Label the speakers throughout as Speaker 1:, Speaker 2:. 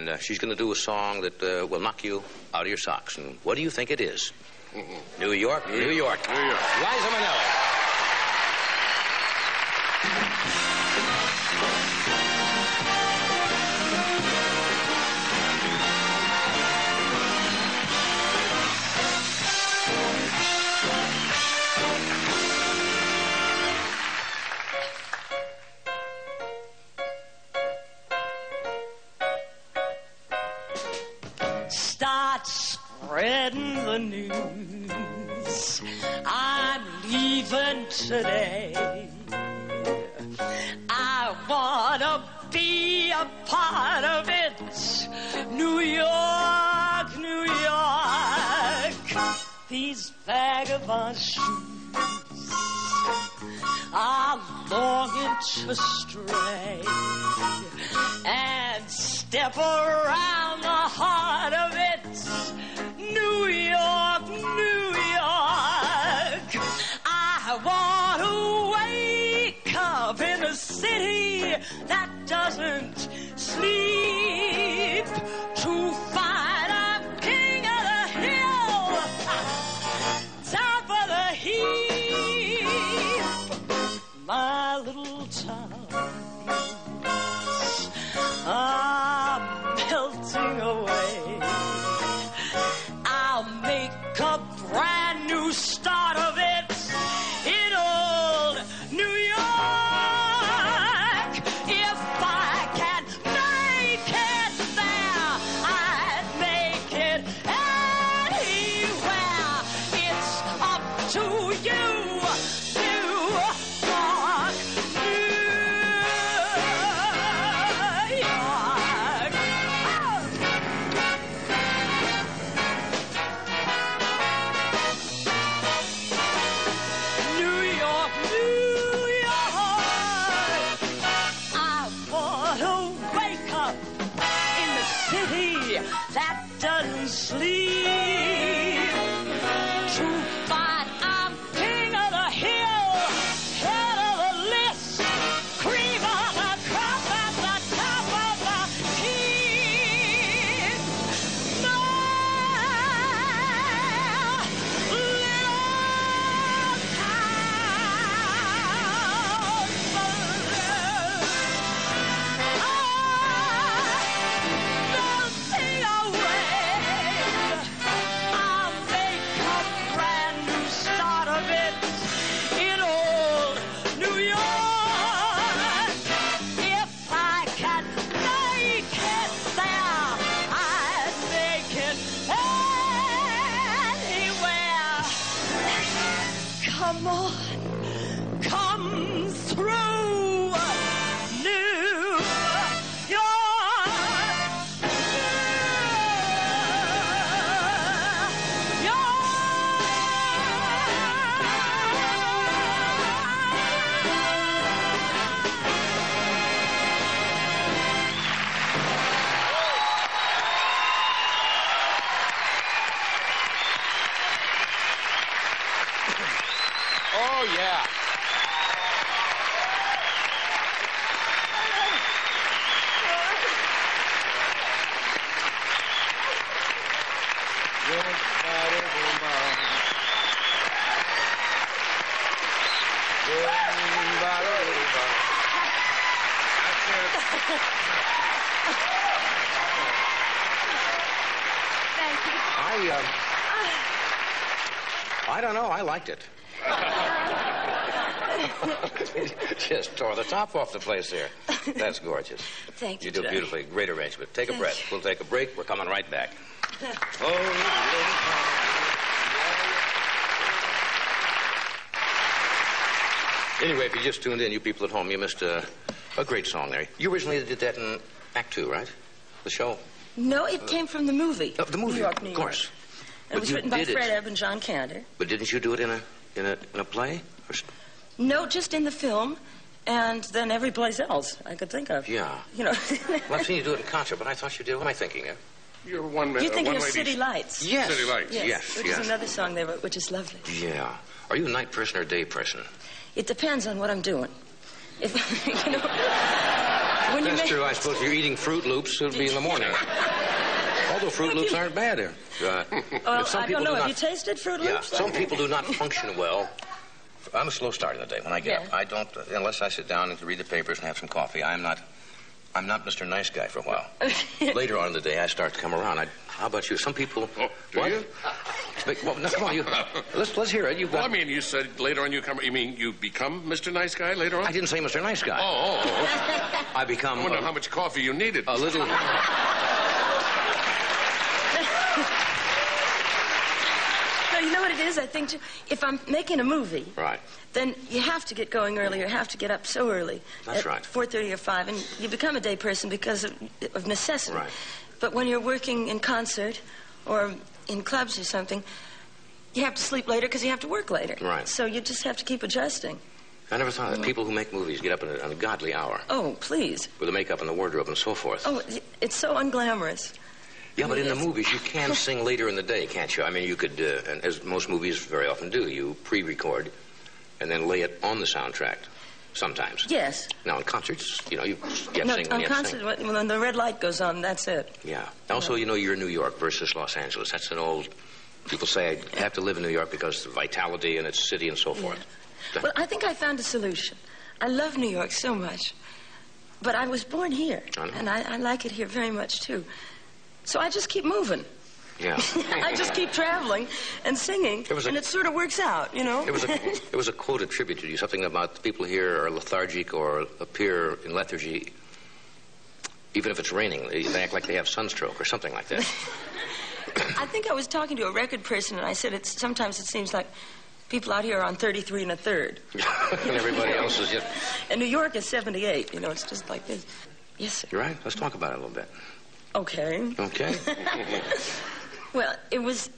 Speaker 1: And she's going to do a song that will knock you out of your socks. And what do you think it is? New York, New York.
Speaker 2: New York.
Speaker 1: Liza Minnelli.
Speaker 3: Start spreading the news. I'm leaving today. I wanna be a part of it. New York, New York. These vagabond shoes are longing to stray and step around the heart of it. New York, New York. I want to wake up in a city that doesn't sleep, to find I'm king of the hill, top of the heap. My little town are melting away. I'll make a brand new start of it in old New York. If I can make it there, I'd make it anywhere. It's up to you. That doesn't sleep, to find I'm king of the hill, head of the list, cream of the crop at the top of the heap. My little come on, come through, New York.
Speaker 1: Oh, yeah. I don't know. I liked it. Just tore the top off the place there. That's gorgeous.
Speaker 3: Thank you.
Speaker 1: You do beautifully. Great arrangement. Take a breath. We'll take a break. We're coming right back. Anyway, if you just tuned in, you people at home, you missed a great song there. You originally did that in Act 2, right? The show?
Speaker 3: No, it came from the movie.
Speaker 1: The movie,
Speaker 3: New York, New
Speaker 1: of course.
Speaker 3: York. It was written by Fred Ebb and John Kander.
Speaker 1: But didn't you do it in a play?
Speaker 3: No, just in the film, and then every place else I could think of.
Speaker 1: Yeah.
Speaker 3: You know.
Speaker 1: Well, I've seen you do it in concert, but I thought you did. What am I thinking of?
Speaker 2: You're one man.
Speaker 3: You're thinking of City Lights.
Speaker 1: Yes.
Speaker 2: City Lights.
Speaker 3: Yes. Which is another song they wrote, which is lovely.
Speaker 1: Yeah. Are you a night person or a day person?
Speaker 3: It depends on what I'm doing. If you know.
Speaker 1: That's true. I suppose if you're eating Fruit Loops, it'll be in the morning. Although Fruit Loops aren't bad.
Speaker 3: Well, I don't know. Have you tasted Fruit Loops?
Speaker 1: Yeah, some people do not function well. I'm a slow start in the day when I get up. I don't, unless I sit down and read the papers and have some coffee. I'm not Mr. Nice Guy for a while. Later on in the day, I start to come around. How about you? Some people...
Speaker 2: Do you?
Speaker 1: Well, no, come on, let's hear it.
Speaker 2: Well, I mean, you said later on you mean you become Mr. Nice Guy later on?
Speaker 1: I didn't say Mr. Nice Guy.
Speaker 2: Oh.
Speaker 1: I become...
Speaker 2: I wonder how much coffee you needed.
Speaker 1: A little...
Speaker 3: No, you know what it is? I think if I'm making a movie...
Speaker 1: Right.
Speaker 3: Then you have to get going early or have to get up so early.
Speaker 1: That's right.
Speaker 3: 4:30 or 5, and you become a day person because of necessity.
Speaker 1: Right.
Speaker 3: But when you're working in concert or in clubs or something, you have to sleep later because you have to work later.
Speaker 1: Right.
Speaker 3: So you just have to keep adjusting.
Speaker 1: I never thought that. People who make movies get up in an ungodly hour.
Speaker 3: Oh, please.
Speaker 1: With the makeup and the wardrobe and so forth.
Speaker 3: Oh, it's so unglamorous.
Speaker 1: Yeah, but in the movies, you can sing later in the day, can't you? I mean, you could, and as most movies very often do, you pre-record and then lay it on the soundtrack sometimes.
Speaker 3: Yes.
Speaker 1: Now, in concerts, you sing when you have to sing.
Speaker 3: On concert, when the red light goes on, that's it.
Speaker 1: Yeah. Also, you're in New York versus Los Angeles. That's an old... People say I have to live in New York because of the vitality in its city and so forth.
Speaker 3: Yeah. Well, I think I found a solution. I love New York so much, but I was born here, and I like it here very much, too. So I just keep moving.
Speaker 1: Yeah.
Speaker 3: I just keep traveling and singing, and it sort of works out, you know?
Speaker 1: It was a quote attributed to you, something about the people here are lethargic or appear in lethargy. Even if it's raining, they act like they have sunstroke or something like that.
Speaker 3: I think I was talking to a record person, and I said sometimes it seems like people out here are on 33 1/3.
Speaker 1: And everybody else is just...
Speaker 3: And New York is 78, it's just like this. Yes, sir.
Speaker 1: You're right. Let's talk about it a little bit.
Speaker 3: Okay.
Speaker 1: Okay.
Speaker 3: Well, it was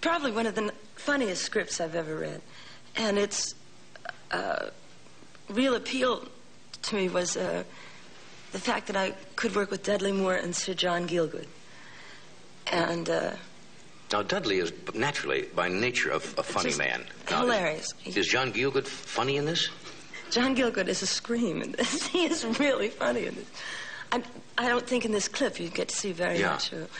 Speaker 3: probably one of the funniest scripts I've ever read. And its real appeal to me was the fact that I could work with Dudley Moore and Sir John Gielgud. And...
Speaker 1: Now, Dudley is naturally, by nature, a funny man. Now,
Speaker 3: hilarious.
Speaker 1: Is John Gielgud funny in this?
Speaker 3: John Gielgud is a scream in this. He is really funny in this. I don't think in this clip you get to see very much of it.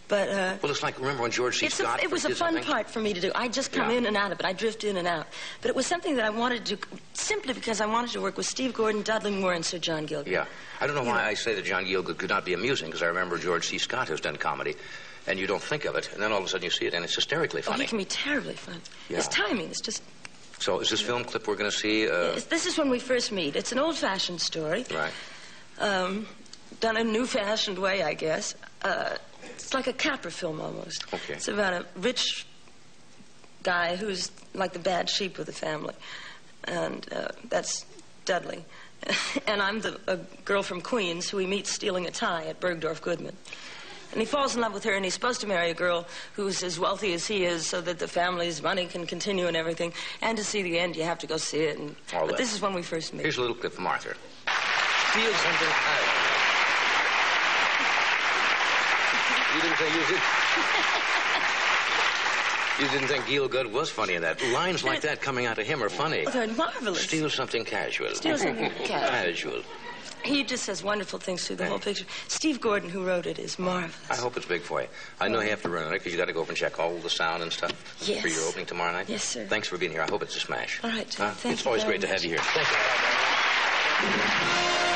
Speaker 3: But,
Speaker 1: well, it's like, remember when George C. Scott...
Speaker 3: It was a fun part for me to do. I just come in and out of it. I drift in and out. But it was something that I wanted to do simply because I wanted to work with Steve Gordon, Dudley Moore, and Sir John Gielgud. Yeah. I don't know why I say that John Gielgud could not be amusing, because I remember George C. Scott has done comedy, and you don't think of it, and then all of a sudden you see it, and it's hysterically funny. Oh, he can be terribly funny. Yeah. His timing is just...
Speaker 1: So is this film clip we're going to see...
Speaker 3: This is when we first meet. It's an old-fashioned story.
Speaker 1: Right.
Speaker 3: Done in a new-fashioned way, I guess. It's like a Capra film, almost.
Speaker 1: Okay.
Speaker 3: It's about a rich guy who's like the bad sheep of the family. And that's Dudley. And I'm a girl from Queens who he meets stealing a tie at Bergdorf Goodman. And he falls in love with her, and he's supposed to marry a girl who's as wealthy as he is so that the family's money can continue and everything. And to see the end, you have to go see it. But this is when we first meet.
Speaker 1: Here's a little clip from Arthur. Steal something. You didn't think you didn't think Gielgud was funny in that. Lines like that coming out of him are funny.
Speaker 3: Oh, they're marvelous.
Speaker 1: Steal something casual.
Speaker 3: Steal something
Speaker 1: casual.
Speaker 3: He just says wonderful things through the whole picture. Steve Gordon, who wrote it, is marvelous. I
Speaker 1: hope it's big for you. I know you have to run on it because you got to go over and check all the sound and stuff for your opening tomorrow night.
Speaker 3: Yes, sir.
Speaker 1: Thanks for being here. I hope it's a smash.
Speaker 3: All right, thank you.
Speaker 1: It's always great to have you here. Thank you.